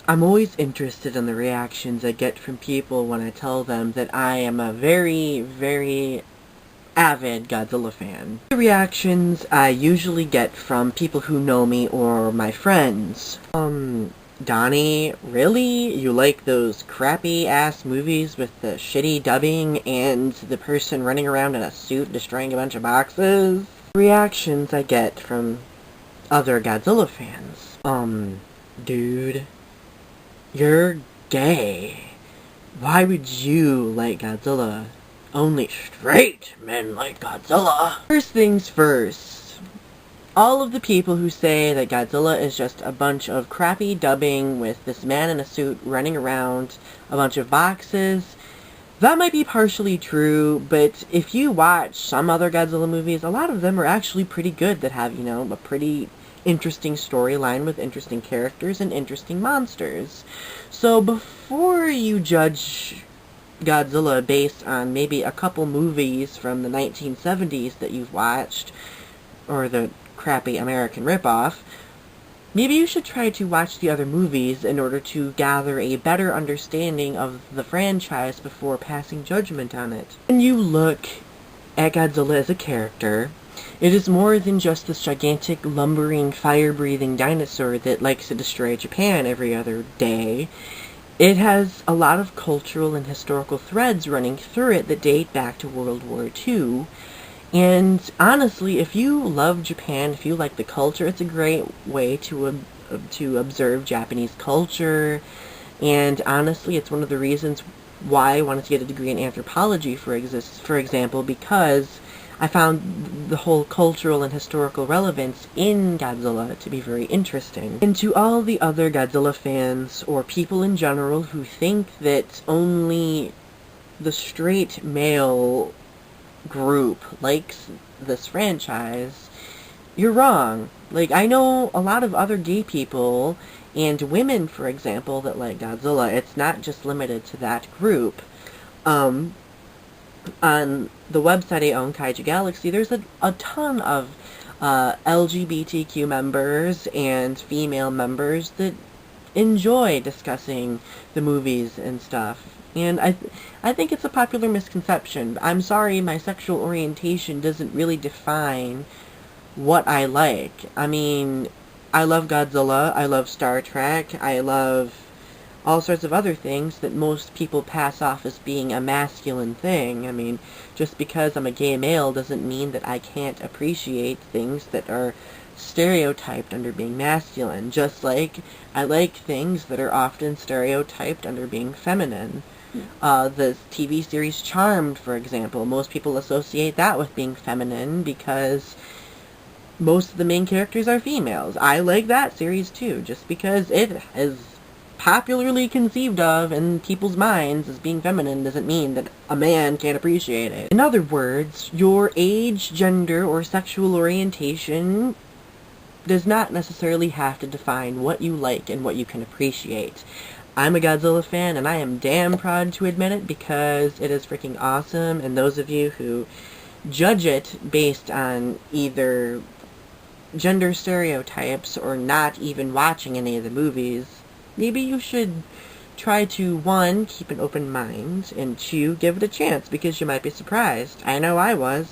I'm always interested in the reactions I get from people when I tell them that I am a very, very avid Godzilla fan. The reactions I usually get from people who know me or my friends. Donny, really? You like those crappy-ass movies with the shitty dubbing and the person running around in a suit destroying a bunch of boxes? Reactions I get from other Godzilla fans. Dude, you're gay. Why would you like Godzilla? Only straight men like Godzilla. First things first, all of the people who say that Godzilla is just a bunch of crappy dubbing with this man in a suit running around a bunch of boxes, that might be partially true, but if you watch some other Godzilla movies, a lot of them are actually pretty good that have, a pretty interesting storyline with interesting characters and interesting monsters. So before you judge Godzilla based on maybe a couple movies from the 1970s that you've watched, or the crappy American ripoff, maybe you should try to watch the other movies in order to gather a better understanding of the franchise before passing judgment on it. When you look at Godzilla as a character, it is more than just this gigantic, lumbering, fire-breathing dinosaur that likes to destroy Japan every other day. It has a lot of cultural and historical threads running through it that date back to World War II. And honestly, if you love Japan, if you like the culture, it's a great way to observe Japanese culture. And honestly, it's one of the reasons why I wanted to get a degree in anthropology, for example, because I found the whole cultural and historical relevance in Godzilla to be very interesting. And to all the other Godzilla fans, or people in general who think that only the straight male group likes this franchise, you're wrong. Like, I know a lot of other gay people and women, for example, that like Godzilla. It's not just limited to that group. On the website I own, Kaiju Galaxy, there's a ton of LGBTQ members and female members that enjoy discussing the movies and stuff. And I think it's a popular misconception. I'm sorry, my sexual orientation doesn't really define what I like. I mean, I love Godzilla, I love Star Trek, I love all sorts of other things that most people pass off as being a masculine thing. I mean, just because I'm a gay male doesn't mean that I can't appreciate things that are stereotyped under being masculine, just like I like things that are often stereotyped under being feminine. The TV series Charmed, for example, most people associate that with being feminine because most of the main characters are females. I like that series too, just because it is popularly conceived of in people's minds as being feminine doesn't mean that a man can't appreciate it. In other words, your age, gender, or sexual orientation does not necessarily have to define what you like and what you can appreciate. I'm a Godzilla fan, and I am damn proud to admit it because it is freaking awesome, and those of you who judge it based on either gender stereotypes or not even watching any of the movies, maybe you should try to, 1, keep an open mind, and 2, give it a chance, because you might be surprised. I know I was.